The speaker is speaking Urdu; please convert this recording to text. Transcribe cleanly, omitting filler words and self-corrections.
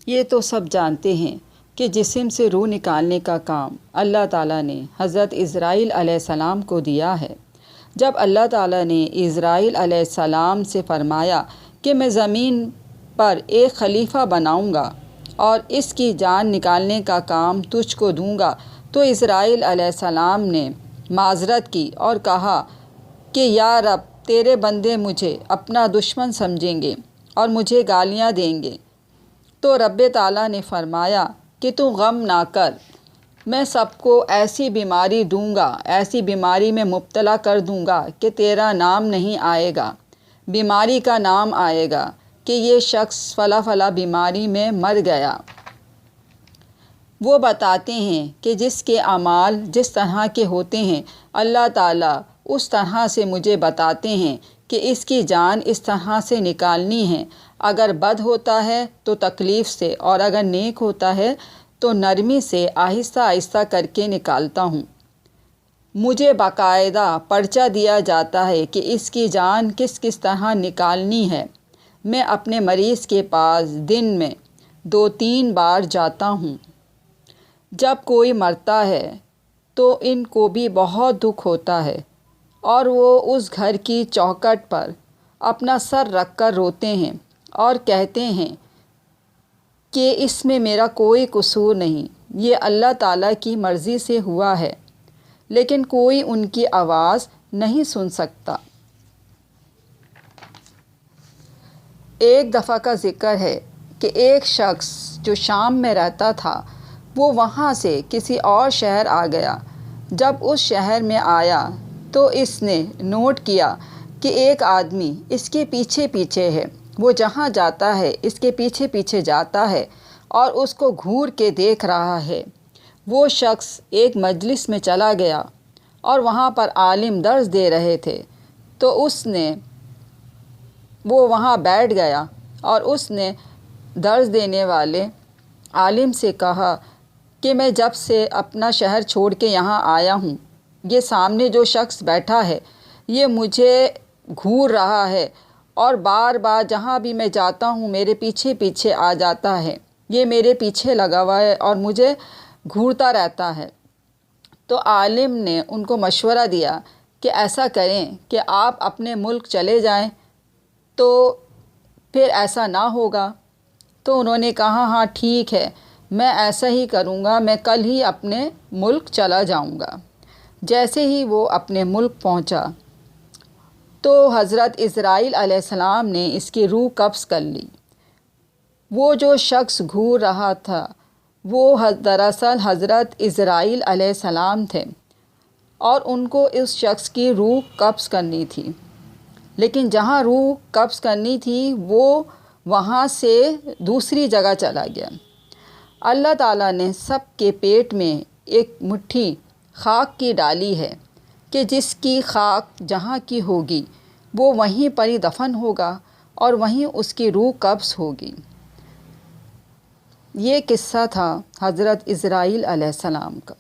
یہ تو سب جانتے ہیں کہ جسم سے روح نکالنے کا کام اللہ تعالیٰ نے حضرت اسرائیل علیہ السلام کو دیا ہے۔ جب اللہ تعالیٰ نے اسرائیل علیہ السلام سے فرمایا کہ میں زمین پر ایک خلیفہ بناؤں گا اور اس کی جان نکالنے کا کام تجھ کو دوں گا، تو اسرائیل علیہ السلام نے معذرت کی اور کہا کہ یا رب، تیرے بندے مجھے اپنا دشمن سمجھیں گے اور مجھے گالیاں دیں گے۔ تو رب تعالیٰ نے فرمایا کہ تو غم نہ کر، میں سب کو ایسی بیماری دوں گا، ایسی بیماری میں مبتلا کر دوں گا کہ تیرا نام نہیں آئے گا، بیماری کا نام آئے گا کہ یہ شخص فلاں فلاں بیماری میں مر گیا۔ وہ بتاتے ہیں کہ جس کے اعمال جس طرح کے ہوتے ہیں، اللہ تعالیٰ اس طرح سے مجھے بتاتے ہیں کہ اس کی جان اس طرح سے نکالنی ہے۔ اگر بد ہوتا ہے تو تکلیف سے، اور اگر نیک ہوتا ہے تو نرمی سے آہستہ آہستہ کر کے نکالتا ہوں۔ مجھے باقاعدہ پرچہ دیا جاتا ہے کہ اس کی جان کس کس طرح نکالنی ہے۔ میں اپنے مریض کے پاس دن میں 2-3 بار جاتا ہوں۔ جب کوئی مرتا ہے تو ان کو بھی بہت دکھ ہوتا ہے اور وہ اس گھر کی چوکھٹ پر اپنا سر رکھ کر روتے ہیں اور کہتے ہیں کہ اس میں میرا کوئی قصور نہیں، یہ اللہ تعالیٰ کی مرضی سے ہوا ہے، لیکن کوئی ان کی آواز نہیں سن سکتا۔ ایک دفعہ کا ذکر ہے کہ ایک شخص جو شام میں رہتا تھا، وہ وہاں سے کسی اور شہر آ گیا۔ جب اس شہر میں آیا تو اس نے نوٹ کیا کہ ایک آدمی اس کے پیچھے پیچھے ہے، وہ جہاں جاتا ہے اس کے پیچھے پیچھے جاتا ہے اور اس کو گھور کے دیکھ رہا ہے۔ وہ شخص ایک مجلس میں چلا گیا اور وہاں پر عالم درس دے رہے تھے، تو وہ وہاں بیٹھ گیا اور اس نے درس دینے والے عالم سے کہا کہ میں جب سے اپنا شہر چھوڑ کے یہاں آیا ہوں، یہ سامنے جو شخص بیٹھا ہے یہ مجھے گھور رہا ہے اور بار بار جہاں بھی میں جاتا ہوں میرے پیچھے پیچھے آ جاتا ہے، یہ میرے پیچھے لگا ہوا ہے اور مجھے گھورتا رہتا ہے۔ تو عالم نے ان کو مشورہ دیا کہ ایسا کریں کہ آپ اپنے ملک چلے جائیں تو پھر ایسا نہ ہوگا۔ تو انہوں نے کہا ہاں ٹھیک ہے، میں ایسا ہی کروں گا، میں کل ہی اپنے ملک چلا جاؤں گا۔ جیسے ہی وہ اپنے ملک پہنچا تو حضرت اسرائیل علیہ السلام نے اس کی روح قبض کر لی۔ وہ جو شخص گھور رہا تھا وہ دراصل حضرت اسرائیل علیہ السلام تھے اور ان کو اس شخص کی روح قبض کرنی تھی، لیکن جہاں روح قبض کرنی تھی وہ وہاں سے دوسری جگہ چلا گیا۔ اللہ تعالیٰ نے سب کے پیٹ میں ایک مٹھی خاک کی ڈالی ہے کہ جس کی خاک جہاں کی ہوگی وہ وہیں پر ہی دفن ہوگا اور وہیں اس کی روح قبض ہوگی۔ یہ قصہ تھا حضرت اسرائیل علیہ السلام کا۔